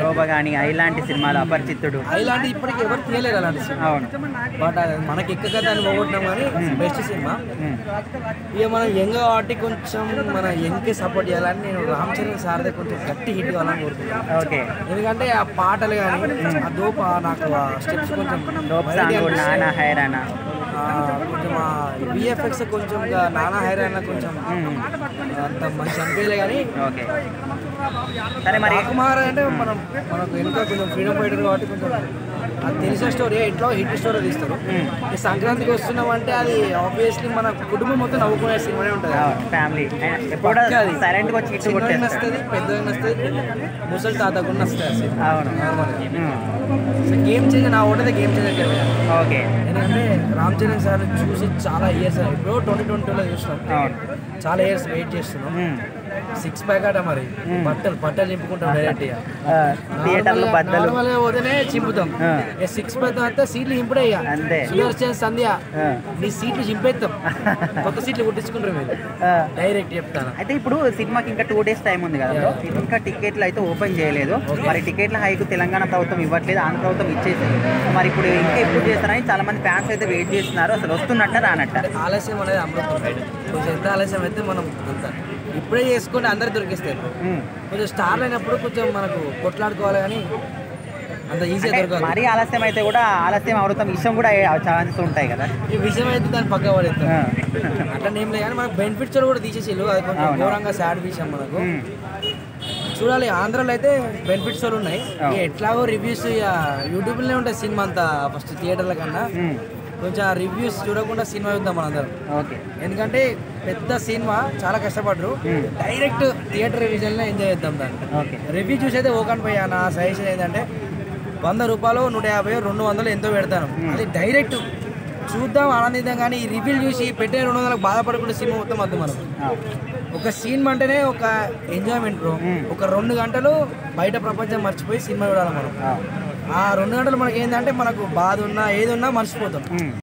Robo కానీ ఇలాంటి సినిమాలు అపరిచితుడు ఇలాంటి ఇప్పటికి ఎవరు తీయలేరు అలాంటి సినిమా. అవును. బట్ మనకి ఎక్కగా దాన్ని పోగొట్టినాం కానీ బెస్ట్ సినిమా. ఇక మనం యంగ్ కాబట్టి కొంచెం మన యంగ్కి సపోర్ట్ చేయాలని నేను రామ్ చరణ్ సార్దే కొంచెం గట్టి హిట్ కావాలని కోరుతున్నాను. ఓకే. ఎందుకంటే ఆ పాటలు కానీ ఆ దోప నాకు ఆ స్టెప్స్ కొంచెం నానా హైరానా కొంచెం విఎఫ్ఎక్స్ కొంచెం నానా హైరానా కొంచెం అంత మంచి అనిపించలే కానీ. ఓకే. సరే మరి కుమార్ అంటే మనకు ఇంకా కొంచెం ఫ్రీడమ్ ఫైటర్ కాబట్టి కొంచెం అది తెలిసిన స్టోరీ ఇట్లా హిట్ స్టోరీ తీస్తారు. ఈ సంక్రాంతికి వస్తున్నాం అంటే అది ఆబ్వియస్లీ మన కుటుంబం మొత్తం నవ్వుకునే సినిమానే ఉంటుంది. ఫ్యామిలీ సైలెంట్గా వచ్చి వస్తుంది, పెద్దగా వస్తుంది, ముసలి తాత కూడా వస్తుంది. అవును. గేమ్ చేంజ్ నా ఒకటే గేమ్ చేంజ్ కదా. ఓకే. ఎందుకంటే రామ్ చరణ్ సార్ చూసి చాలా ఇయర్స్ ఇప్పుడు 2020లో చూసినాం. చాలా ఇయర్స్ వెయిట్ చేస్తున్నాం. 6 ప్యాక్ అట మరి బట్టలు చింపుకుంటాం డైరెక్ట్ థియేటర్లో నార్మల్గా పోతేనే చింపుతాం. 6 ప్యాక్ తర్వాత సీట్లు చింపుడే సుదర్శన్ సంధ్య నీ సీట్లు చింపేస్తాం, కొత్త సీట్లు కుట్టించుకుంటారు మీరు డైరెక్ట్ చెప్తాను. అయితే ఇప్పుడు సినిమాకి ఇంకా 2 days టైం ఉంది కదా, ఇంకా టికెట్లు అయితే ఓపెన్ చేయలేదు. మరి టికెట్ల హైకు తెలంగాణ ప్రభుత్వం ఇవ్వట్లేదు, ఆంధ్ర ప్రభుత్వం ఇచ్చేసింది. మరి ఇప్పుడు ఇంకా ఎప్పుడు చేస్తారని చాలా మంది ఫ్యాన్స్ అయితే వెయిట్ చేస్తున్నారు. అసలు వస్తున్నట్ట రానట్ట? ఆలస్యం అనేది అమృతం. కొంచెం ఎంత ఆలస్యం అయితే మనం అంత ఇప్పుడే చేసుకుంటే అందరు దొరికిస్తారు. కొంచెం స్టార్ అయినప్పుడు కొంచెం మనకు కొట్లాడుకోవాలి కానీ అంత ఈజీగా దొరకదు. మరీ ఆలస్యం అయితే కూడా ఆలస్యం అవడం విషయం కూడా ఛాన్సెస్ ఉంటాయి కదా. ఈ విషయం అయితే దాన్ని పక్క పడేస్తాం అట్లా ఏం లేదు కానీ మనకు బెనిఫిట్స్ కూడా తీసేసేళ్ళు. అది కొంచెం ఘోరంగా సాడ్ విషయం మనకు. చూడాలి, ఆంధ్రాలో అయితే బెనిఫిట్స్ వాళ్ళు ఉన్నాయి. ఎట్లాగో రివ్యూస్ యూట్యూబ్లోనే ఉంటాయి సినిమా అంతా. ఫస్ట్ థియేటర్ల కన్నా కొంచెం ఆ రివ్యూస్ చూడకుండా సినిమా చూద్దాం మనందరం. ఓకే. ఎందుకంటే పెద్ద సినిమా చాలా కష్టపడరు, డైరెక్ట్ థియేటర్ రివిజన్లో ఎంజాయ్ చేద్దాం దాన్ని. ఓకే. రివ్యూ చూసి అయితే ఓకన్ పోయా. నా సజెషన్ ఏంటంటే 100 రూపాయలు 150 200 ఎంతో పెడతాను, అది డైరెక్ట్ చూద్దాం ఆనందిద్దాం. కానీ ఈ రివ్యూలు చూసి పెట్టే 200 బాధపడకుండా సినిమా మొత్తం వద్దు. మనం ఒక సీన్ అంటేనే ఒక ఎంజాయ్మెంట్ బ్రో. ఒక 2 గంటలు బయట ప్రపంచం మర్చిపోయి సినిమా చూడాలి మనం. ఆ 2 గంటలు మనకి ఏంటంటే మనకు బాధ ఉన్నా ఏది ఉన్నా మర్చిపోతాం.